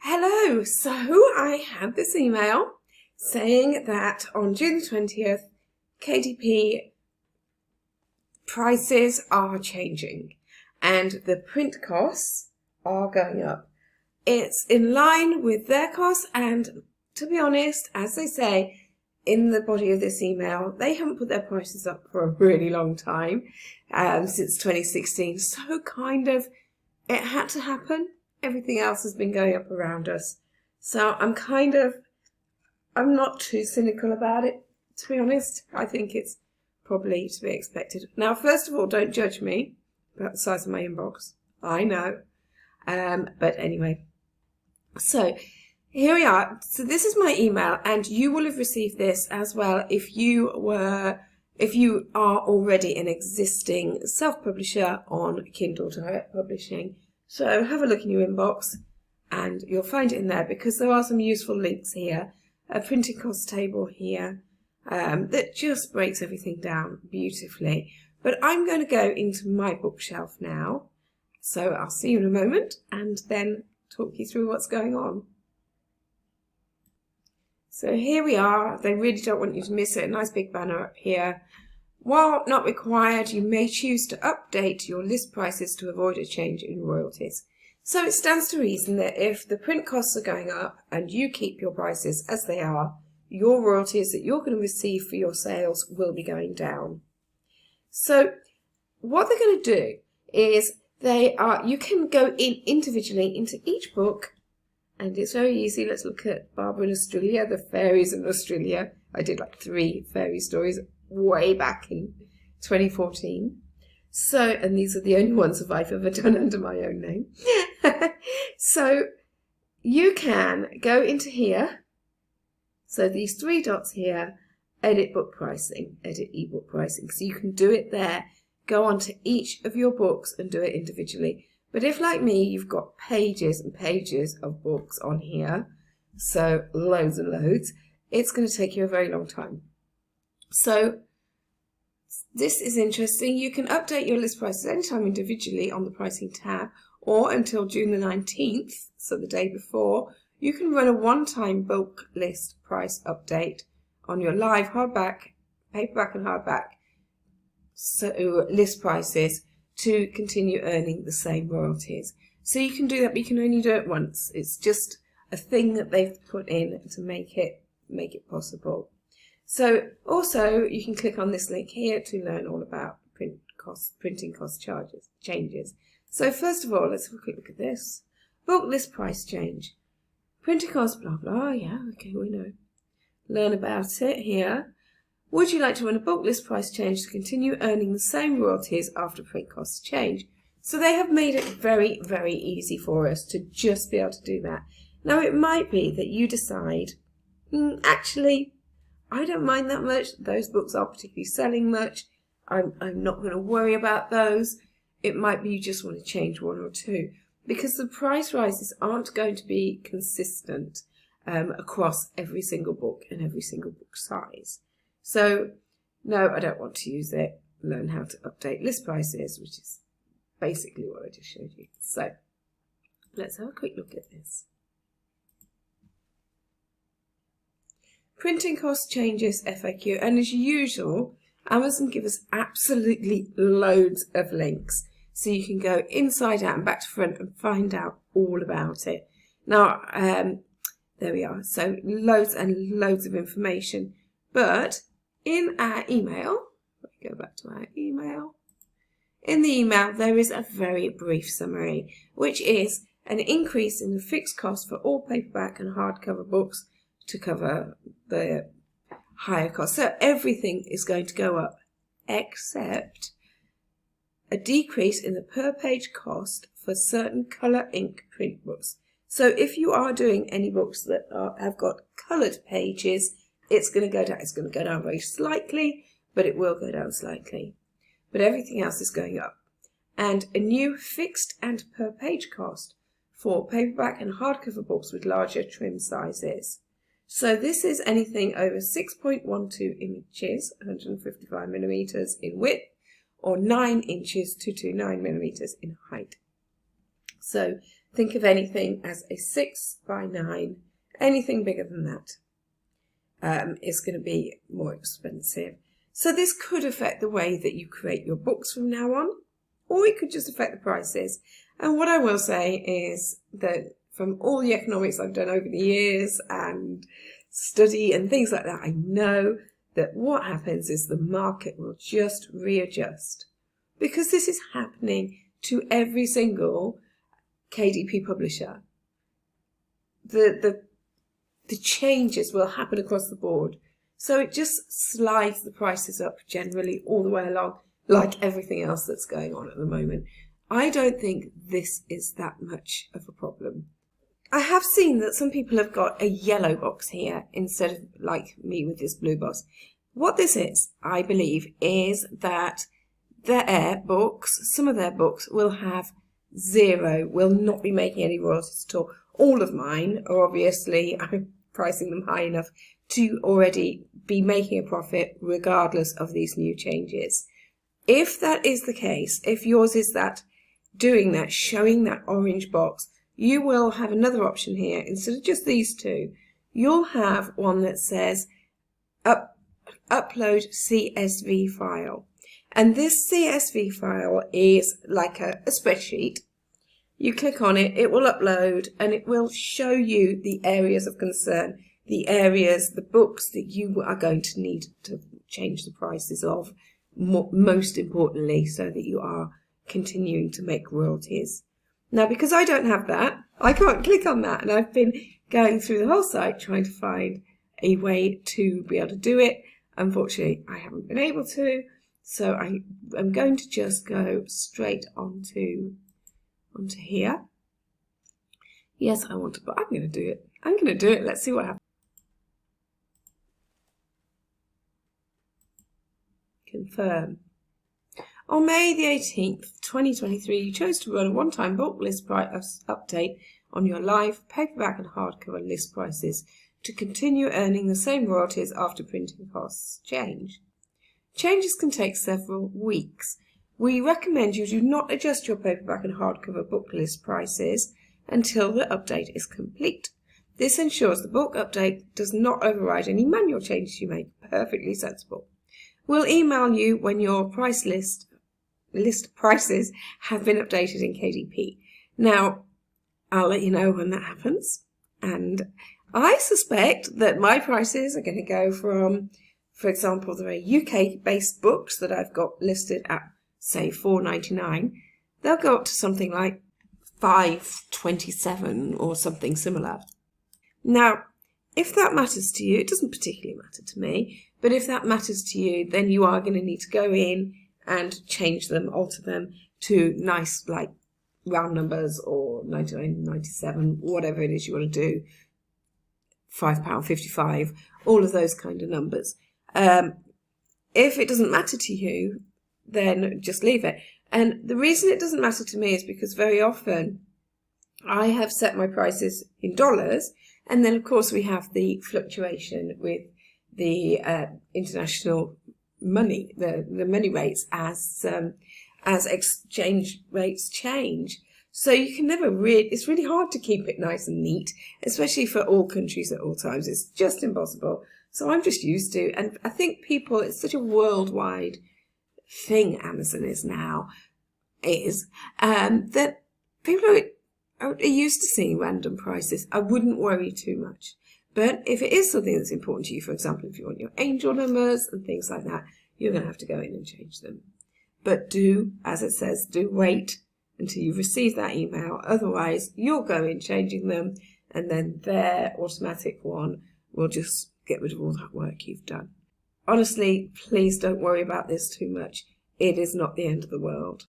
Hello, so I had this email saying that on June 20th, KDP prices are changing and the print costs are going up. It's in line with their costs, and to be honest, as they say in the body of this email, they haven't put their prices up for a really long time, since 2016, so kind of it had to happen. Everything else has been going up around us. So I'm not too cynical about it, to be honest. I think it's probably to be expected. Now, first of all, don't judge me about the size of my inbox. I know. But anyway. So here we are. So this is my email, and you will have received this as well if you are already an existing self-publisher on Kindle Direct Publishing. So have a look in your inbox and you'll find it in there, because there are some useful links here, a printing cost table here that just breaks everything down beautifully. But I'm going to go into my bookshelf now, so I'll see you in a moment and then talk you through what's going on. So here we are. They really don't want you to miss it. A nice big banner up here. While not required, you may choose to update your list prices to avoid a change in royalties. So it stands to reason that if the print costs are going up and you keep your prices as they are, your royalties that you're going to receive for your sales will be going down. So what they're going to do is you can go in individually into each book, and it's very easy. Let's look at Barbara in Australia, the fairies in Australia. I did like 3 fairy stories way back in 2014. So, and these are the only ones that I've ever done under my own name. So you can go into here. So these 3 dots here, edit book pricing, edit ebook pricing. So you can do it there. Go on to each of your books and do it individually. But if, like me, you've got pages and pages of books on here, so loads and loads, it's going to take you a very long time. So this is interesting. You can update your list prices anytime individually on the pricing tab, or until June the 19th, so the day before. You can run a one-time bulk list price update on your live hardback, paperback and hardback list prices to continue earning the same royalties. So you can do that, but you can only do it once. It's just a thing that they've put in to make it possible. So also you can click on this link here to learn all about printing cost changes. So first of all, let's have a quick look at this. Book list price change. Printing cost, blah, blah. Yeah, okay, we know. Learn about it here. Would you like to run a book list price change to continue earning the same royalties after print costs change? So they have made it very, very easy for us to just be able to do that. Now, it might be that you decide, actually, I don't mind that much. Those books aren't particularly selling much. I'm not going to worry about those. It might be you just want to change 1 or 2, because the price rises aren't going to be consistent across every single book and every single book size. So, no, I don't want to use it. Learn how to update list prices, which is basically what I just showed you. So, let's have a quick look at this. Printing cost changes FAQ, and as usual, Amazon give us absolutely loads of links, so you can go inside out and back to front and find out all about it. Now, there we are. So loads and loads of information, but in our email, let's go back to our email. In the email, there is a very brief summary, which is an increase in the fixed cost for all paperback and hardcover books to cover the higher cost. So everything is going to go up, except a decrease in the per page cost for certain colour ink print books. So if you are doing any books that have got coloured pages, it's going to go down. It's going to go down very slightly, but it will go down slightly. But everything else is going up. And a new fixed and per page cost for paperback and hardcover books with larger trim sizes. So this is anything over 6.12 inches, 155 millimeters in width, or 9 inches, 229 millimeters in height. So think of anything as a 6 by 9. Anything bigger than that is going to be more expensive. So this could affect the way that you create your books from now on, or it could just affect the prices. And what I will say is that from all the economics I've done over the years and study and things like that, I know that what happens is the market will just readjust, because this is happening to every single KDP publisher. The changes will happen across the board. So it just slides the prices up generally all the way along, like everything else that's going on at the moment. I don't think this is that much of a problem. I have seen that some people have got a yellow box here instead of like me with this blue box. What this is, I believe, is that their books, some of their books will have zero, will not be making any royalties at all. All of mine are obviously, I'm pricing them high enough to already be making a profit regardless of these new changes. If that is the case, if yours is that, doing that, showing that orange box, you will have another option here. Instead of just these two, you'll have one that says upload CSV file. And this CSV file is like a spreadsheet. You click on it, it will upload, and it will show you the areas of concern, the areas, the books that you are going to need to change the prices of, most importantly, so that you are continuing to make royalties. Now, because I don't have that, I can't click on that, and I've been going through the whole site trying to find a way to be able to do it. Unfortunately, I haven't been able to, so I'm going to just go straight onto here. Yes, I want to, but I'm going to do it. I'm going to do it. Let's see what happens. Confirm. On May the 18th, 2023, you chose to run a one-time book list price update on your live paperback and hardcover list prices to continue earning the same royalties after printing costs change. Changes can take several weeks. We recommend you do not adjust your paperback and hardcover book list prices until the update is complete. This ensures the book update does not override any manual changes you make. Perfectly sensible. We'll email you when your list prices have been updated in KDP. Now, I'll let you know when that happens. And I suspect that my prices are going to go from, for example, there are UK-based books that I've got listed at, say, $4.99. They'll go up to something like $5.27 or something similar. Now, if that matters to you, it doesn't particularly matter to me, but if that matters to you, then you are going to need to go in and change them, alter them to nice, like, round numbers or 99, 97, whatever it is you want to do, £5.55, all of those kind of numbers. If it doesn't matter to you, then just leave it. And the reason it doesn't matter to me is because very often I have set my prices in dollars, and then of course we have the fluctuation with the international money, the money rates as exchange rates change. So you can never it's really hard to keep it nice and neat, especially for all countries at all times. It's just impossible. So I'm just used to, and I think people, it's such a worldwide thing, Amazon is now, that people are used to seeing random prices. I wouldn't worry too much. But if it is something that's important to you, for example, if you want your angel numbers and things like that, you're going to have to go in and change them. But do, as it says, do wait until you receive that email. Otherwise, you'll go in changing them, and then their automatic one will just get rid of all that work you've done. Honestly, please don't worry about this too much. It is not the end of the world.